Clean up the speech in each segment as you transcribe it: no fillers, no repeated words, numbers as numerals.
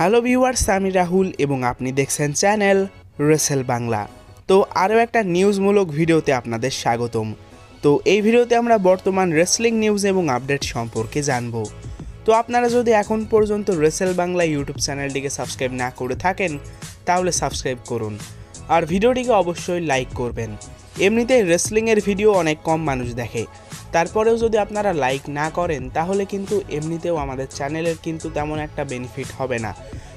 Hello viewers, আমি রাহুল এবং আপনি দেখছেন চ্যানেল রেসেল বাংলা। তো আরও একটা নিউজমূলক ভিডিওতে আপনাদের স্বাগতম। তো এই ভিডিওতে আমরা বর্তমান রেসলিং নিউজ এবং আপডেট সম্পর্কে জানব। তো আপনারা যদি এখন পর্যন্ত রেসেল বাংলা ইউটিউব চ্যানেলটিকে সাবস্ক্রাইব না করে থাকেন তাহলে সাবস্ক্রাইব করুন আর ভিডিওটিকে অবশ্যই লাইক করবেন। এমনিতেই রেসলিংয়ের ভিডিও অনেক কম মানুষ দেখে, তারপরেও যদি আপনারা লাইক না করেন তাহলে কিন্তু এমনিতেও আমাদের চ্যানেলের কিন্তু তেমন একটা বেনিফিট হবে না।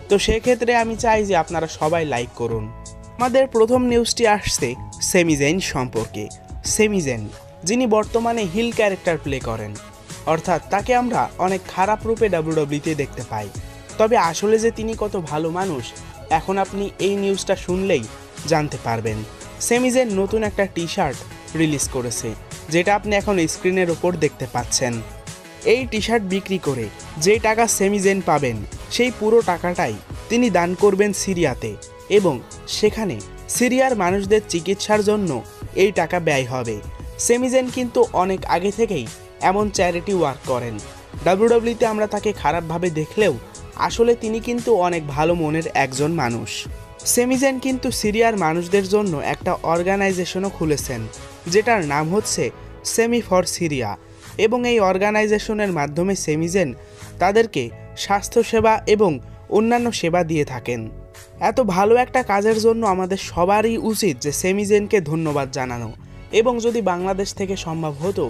তো সেক্ষেত্রে আমি চাই যে আপনারা সবাই লাইক করুন। আমাদের প্রথম নিউজটি আসছে সেমি জেন সম্পর্কে। সেমি জেন, যিনি বর্তমানে হিল ক্যারেক্টার প্লে করেন, অর্থাৎ তাকে আমরা অনেক খারাপ রূপে ডাব্লিউডাব্লিউইতে দেখতে পাই। তবে আসলে যে তিনি কত ভালো মানুষ এখন আপনি এই নিউজটা শুনলেই জানতে পারবেন। সেমি জেন নতুন একটা টি শার্ট রিলিজ করেছে, যেটা আপনি এখন স্ক্রিনের ওপর দেখতে পাচ্ছেন। এই টি শার্ট বিক্রি করে যে টাকা সেমি জেন পাবেন সেই পুরো টাকাটাই তিনি দান করবেন সিরিয়াতে, এবং সেখানে সিরিয়ার মানুষদের চিকিৎসার জন্য এই টাকা ব্যয় হবে। সেমি জেন কিন্তু অনেক আগে থেকেই এমন চ্যারিটি ওয়ার্ক করেন। ডাব্লিউডাব্লিউইতে আমরা তাকে খারাপভাবে দেখলেও আসলে তিনি কিন্তু অনেক ভালো মনের একজন মানুষ। সেমি জেন কিন্তু সিরিয়ার মানুষদের জন্য একটা অর্গানাইজেশনও খুলেছেন, যেটার নাম হচ্ছে সেমি ফর সিরিয়া, এবং এই অর্গানাইজেশনের মাধ্যমে সেমি জেন তাদেরকে স্বাস্থ্যসেবা এবং অন্যান্য সেবা দিয়ে থাকেন। এত ভালো একটা কাজের জন্য আমাদের সবারই উচিত যে সেমি জেনকে ধন্যবাদ জানানো, এবং যদি বাংলাদেশ থেকে সম্ভব হতো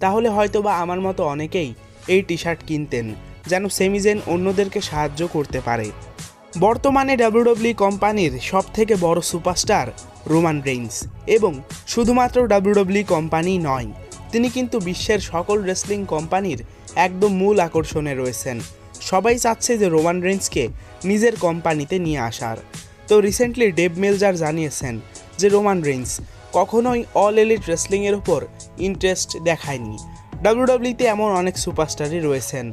তাহলে হয়তোবা আমার মতো অনেকেই এই টি শার্ট কিনতেন, যেন সেমি জেন অন্যদেরকে সাহায্য করতে পারে। বর্তমানে ডাব্লিউডাব্লিউই কোম্পানির সবথেকে বড় সুপারস্টার রোমান রেইন্স, এবং শুধুমাত্র ডাব্লিউডাব্লিউই কোম্পানি নয়, তিনি কিন্তু বিশ্বের সকল রেসলিং কোম্পানির একদম মূল আকর্ষণে রয়েছেন। সবাই চাচ্ছে যে রোমান রেইন্সকে নিজের কোম্পানিতে নিয়ে আসার। তো রিসেন্টলি ডেভ মেলজার জানিয়েছেন যে রোমান রেইন্স কখনোই অল এলিট রেসলিংয়ের উপর ইন্টারেস্ট দেখায়নি। ডাব্লিউডাব্লিউইতে এমন অনেক সুপারস্টারই রয়েছেন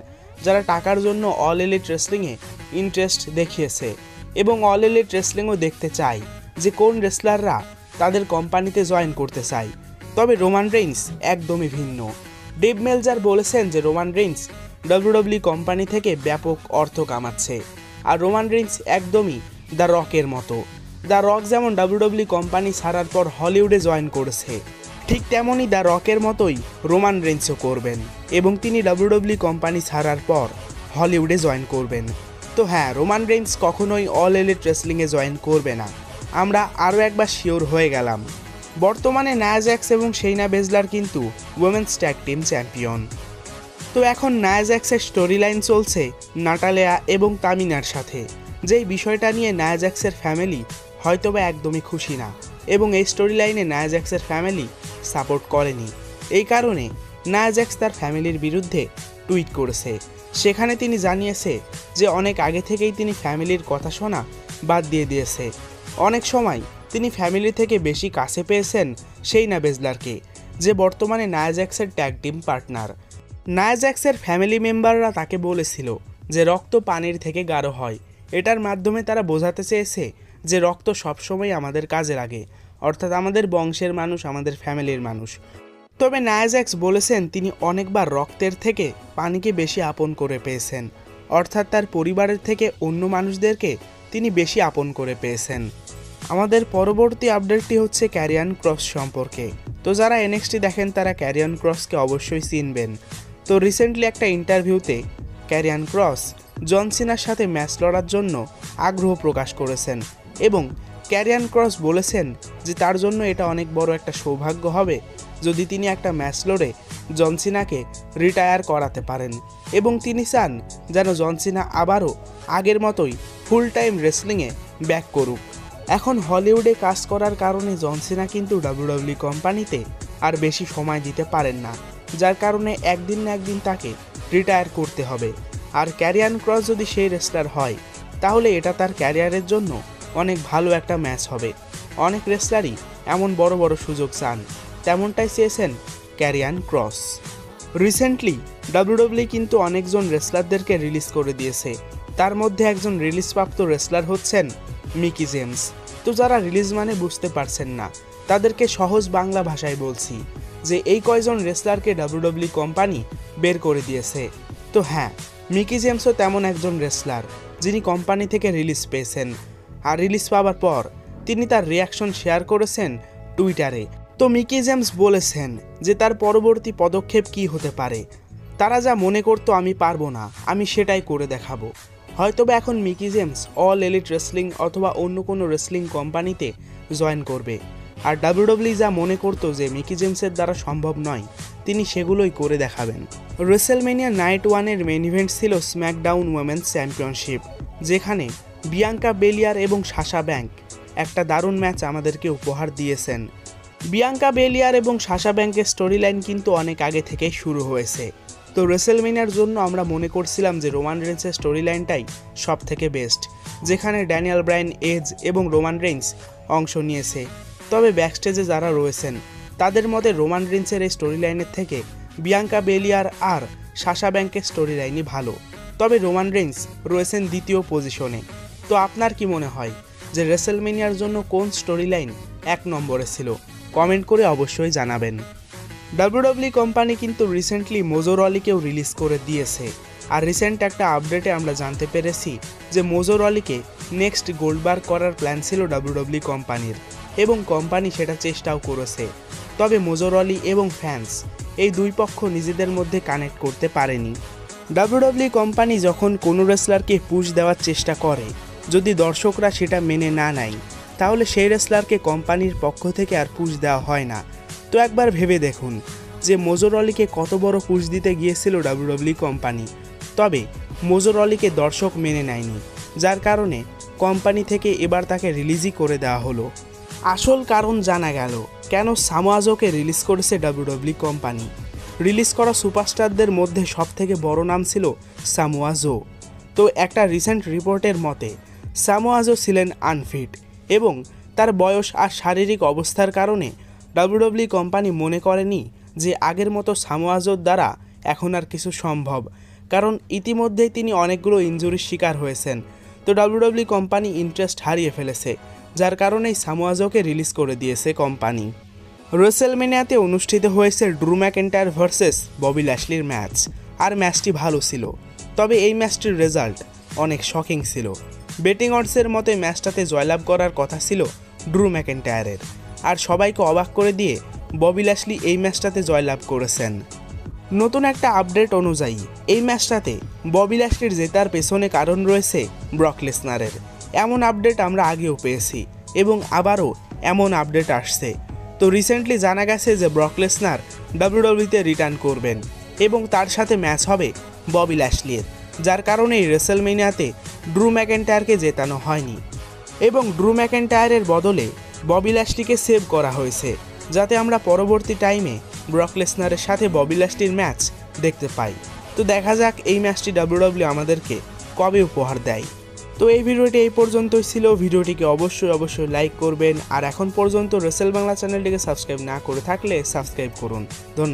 যারা টাকার জন্য অল এলিট রেসলিংয়ে ইন্টারেস্ট দেখিয়েছে, এবং অল এলিট রেসলিংও দেখতে চায় যে কোন রেসলাররা তাদের কোম্পানিতে জয়েন করতে চায়। তবে রোমান রেইন্স একদমই ভিন্ন। ডেভ মেলজার বলেছেন যে রোমান রেইন্স ডাব্লিউডাব্লিউই কোম্পানি থেকে ব্যাপক অর্থ কামাচ্ছে, আর রোমান রেইন্স একদমই দ্য রকের মতো। দ্য রক যেমন ডাব্লিউডাব্লিউই কোম্পানি ছাড়ার পর হলিউডে জয়েন করেছে, ঠিক তেমনই দ্য রকের মতোই রোমান রেইন্সও করবেন, এবং তিনি ডাব্লিউডাব্লিউই কোম্পানি ছাড়ার পর হলিউডে জয়েন করবেন। তো হ্যাঁ, রোমান রেইন্স কখনোই অল এলিট রেসলিংয়ে জয়েন করবে না, আমরা আরও একবার শিওর হয়ে গেলাম। বর্তমানে নায়া জ্যাক্স এবং সেইনা বেজলার কিন্তু উইমেন্স ট্যাগ টিম চ্যাম্পিয়ন। তো এখন নায়া জ্যাক্সের স্টোরি লাইন চলছে নাটালিয়া এবং তামিনার সাথে, যেই বিষয়টা নিয়ে নায়া জ্যাক্সের ফ্যামিলি হয়তোবা একদমই খুশি না, এবং এই স্টোরি লাইনে নায়া জ্যাক্সের ফ্যামিলি সাপোর্ট করেনি। এই কারণে নায়া জ্যাক্স তার ফ্যামিলির বিরুদ্ধে টুইট করেছে। সেখানে তিনি জানিয়েছে যে অনেক আগে থেকেই তিনি ফ্যামিলির কথা শোনা বাদ দিয়ে দিয়েছে। অনেক সময় তিনি ফ্যামিলি থেকে বেশি কাছে পেয়েছেন সেইনা বেজলারকে, যে বর্তমানে নায়া জ্যাক্সের ট্যাগ টিম পার্টনার। নায়া জ্যাক্সের ফ্যামিলি মেম্বাররা তাকে বলেছিল যে রক্ত পানির থেকে গাঢ় হয়। এটার মাধ্যমে তারা বোঝাতে চেয়েছে যে রক্ত সবসময় আমাদের কাজে লাগে, অর্থাৎ আমাদের বংশের মানুষ, আমাদের ফ্যামিলির মানুষ। তবে নায়া জ্যাক্স বলেছেন তিনি অনেকবার রক্তের থেকে পানিকে বেশি আপন করে পেয়েছেন, অর্থাৎ তার পরিবারের থেকে অন্য মানুষদেরকে তিনি বেশি আপন করে পেয়েছেন। আমাদের পরবর্তী আপডেটটি হচ্ছে ক্যারিয়ান ক্রস সম্পর্কে। তো যারা এনএক্সটি দেখেন তারা ক্যারিয়ান ক্রসকে অবশ্যই চিনবেন। তো রিসেন্টলি একটা ইন্টারভিউতে ক্যারিয়ান ক্রস জন সিনার সাথে ম্যাচ লড়ার জন্য আগ্রহ প্রকাশ করেছেন, এবং ক্যারিয়ান ক্রস বলেছেন যে তার জন্য এটা অনেক বড় একটা সৌভাগ্য হবে যদি তিনি একটা ম্যাচ লড়ে জন সিনাকে রিটায়ার করাতে পারেন, এবং তিনি চান যেন জন সিনা আবারও আগের মতোই ফুল টাইম রেসলিংয়ে ব্যাক করুক। এখন হলিউডে কাজ করার কারণে জন সিনা কিন্তু ডাব্লিউডাব্লিউই কোম্পানিতে আর বেশি সময় দিতে পারেন না, যার কারণে একদিন না একদিন তাকে রিটায়ার করতে হবে। আর ক্যারিয়ান ক্রস যদি সেই রেসলার হয় তাহলে এটা তার ক্যারিয়ারের জন্য অনেক ভালো একটা ম্যাচ হবে। অনেক রেসলারই এমন বড় বড় সুযোগ চান, তেমনটাই চেয়েছেন ক্যারিয়ান ক্রস। রিসেন্টলি ডাব্লিউডাব্লিউই কিন্তু অনেকজন রেসলারদেরকে রিলিজ করে দিয়েছে, তার মধ্যে একজন রিলিজপ্রাপ্ত রেসলার হচ্ছেন মিকি জেমস। তো যারা রিলিজ মানে বুঝতে পারছেন না তাদেরকে সহজ বাংলা ভাষায় বলছি যে এই কয়জন রেসলারকে ডাব্লিউডাব্লিউই কোম্পানি বের করে দিয়েছে। তো হ্যাঁ, মিকি জেমসও তেমন একজন রেসলার যিনি কোম্পানি থেকে রিলিজ পেয়েছেন। আর রিলিজ পাওয়ার পর তিনি তার রিয়াকশন শেয়ার করেছেন টুইটারে। তো মিকি জেমস বলেছেন যে তার পরবর্তী পদক্ষেপ কি হতে পারে। তারা যা মনে করতো আমি পারবো না, আমি সেটাই করে দেখাবো। হয়তোবা এখন Mickey James all elite wrestling অথবা অন্য কোনো রেসলিং কোম্পানিতে জয়েন করবে। আর ডাব্লিউডাব্লিউ যা মনে করতো যে মিকি জেমসের দ্বারা সম্ভব নয়, তিনি সেগুলোই করে দেখাবেন। রেসেলমেনিয়া নাইট 1-এর মেইন ইভেন্ট ছিল স্ম্যাকডাউন উইমেন্স চ্যাম্পিয়নশিপ, যেখানে বিয়াঙ্কা বেলিয়ার এবং সাশা ব্যাঙ্ক একটা দারুণ ম্যাচ আমাদেরকে উপহার দিয়েছেন। বিয়াঙ্কা বেলিয়ার এবং সাশা ব্যাঙ্কের স্টোরি লাইন কিন্তু অনেক আগে থেকেই শুরু হয়েছে। তো রেসেলমেনিয়ার জন্য আমরা মনে করছিলাম যে রোমান রেইন্সের স্টোরি লাইনটাই সব থেকে বেস্ট, যেখানে ড্যানিয়েল ব্রায়ান, এজ এবং রোমান রেইন্স অংশ নিয়েছে। তবে ব্যাকস্টেজে যারা রয়েছেন তাদের মতে রোমান রেইন্সের এই স্টোরি লাইনের থেকে বিয়াঙ্কা বেলিয়ার আর সাশা ব্যাঙ্কের স্টোরি লাইনই ভালো। তবে রোমান রেইন্স রয়েছেন দ্বিতীয় পজিশনে। তো আপনার কি মনে হয় যে রেসেলমেনিয়ার জন্য কোন স্টোরি লাইন 1 নম্বরে ছিল? কমেন্ট করে অবশ্যই জানাবেন। ডাব্লিউডাব্লিউ কোম্পানি কিন্তু রিসেন্টলি মোজো রলিকেও রিলিজ করে দিয়েছে। আর রিসেন্ট একটা আপডেটে আমরা জানতে পেরেছি যে মোজো রলিকে নেক্সট গোল্ডবার করার প্ল্যান ছিল ডাব্লিউডাব্লিউ কোম্পানির, এবং কোম্পানি সেটা চেষ্টাও করেছে। তবে মোজো রলি এবং ফ্যান্স এই দুই পক্ষ নিজেদের মধ্যে কানেক্ট করতে পারেনি। ডাব্লিউডাব্লিউ কোম্পানি যখন কোনো রেসলারকে পুশ দেওয়ার চেষ্টা করে, যদি দর্শকরা সেটা মেনে না নেয়, তাহলে সেই রেসলারকে কোম্পানির পক্ষ থেকে আর পুশ দেওয়া হয় না। তো একবার ভেবে দেখুন যে মোজো রলিকে কত বড় পুশ দিতে গিয়েছিল ডাব্লিউডাব্লিউ কোম্পানি, তবে মোজো রলিকে দর্শক মেনে নেয়নি, যার কারণে কোম্পানি থেকে এবার তাকে রিলিজই করে দেওয়া হলো। আসল কারণ জানা গেল কেন সামোয়া জোকে রিলিজ করেছে ডাব্লিউডাব্লিউ কোম্পানি। রিলিজ করা সুপারস্টারদের মধ্যে সবথেকে বড় নাম ছিল সামোয়া জো। তো একটা রিসেন্ট রিপোর্টের মতে সামোয়া জো ছিলেন আনফিট, এবং তার বয়স আর শারীরিক অবস্থার কারণে ডাব্লিউডাব্লিউ কোম্পানি মনে করেনি যে আগের মতো সামোয়া জোর দ্বারা এখন আর কিছু সম্ভব, কারণ ইতিমধ্যেই তিনি অনেকগুলো ইনজুরির শিকার হয়েছেন। তো ডাব্লিউডাব্লিউ কোম্পানি ইন্টারেস্ট হারিয়ে ফেলেছে, যার কারণেই সামোয়া জোকে রিলিজ করে দিয়েছে কোম্পানি। রেসেলমেনিয়াতে অনুষ্ঠিত হয়েছে ড্রু ম্যাকইন্টায়ার ভার্সেস ববি ল্যাশলির ম্যাচ, আর ম্যাচটি ভালো ছিল। তবে এই ম্যাচটির রেজাল্ট অনেক শকিং ছিল। বেটিং অডসের মতে ম্যাচটাতে জয়লাভ করার কথা ছিল ড্রু ম্যাকইন্টায়ারের, আর সবাইকে অবাক করে দিয়ে ববি ল্যাশলি এই ম্যাচটাতে জয়লাভ করেছেন। নতুন একটা আপডেট অনুযায়ী এই ম্যাচটাতে ববি ল্যাশলির জেতার পেছনে কারণ রয়েছে ব্রক লেসনারের। এমন আপডেট আমরা আগেও পেয়েছি এবং আবারও এমন আপডেট আসছে। তো রিসেন্টলি জানা গেছে যে ব্রক লেসনার ডাব্লিউডাব্লিউতে রিটার্ন করবেন এবং তার সাথে ম্যাচ হবে ববি ল্যাশলির, যার কারণে রেসেলমেনিয়াতে ড্রু ম্যাকইন্টায়ারকে জেতানো হয়নি, এবং ড্রু ম্যাকইন্টায়ারের বদলে ববি ল্যাশলিকে সেভ করা হয়েছে, যাতে আমরা পরবর্তী টাইমে ব্রক লেসনারের সাথে ববি ল্যাশলির ম্যাচ দেখতে পাই। তো দেখা যাক এই ম্যাচটি ডাব্লিউডাব্লিউ আমাদেরকে কবে উপহার দেয়। তো এই ভিডিওটি এই পর্যন্তই ছিল। ভিডিওটিকে অবশ্যই লাইক করবেন, আর এখন পর্যন্ত রেসেল বাংলা চ্যানেলটিকে সাবস্ক্রাইব না করে থাকলে সাবস্ক্রাইব করুন। ধন্যবাদ।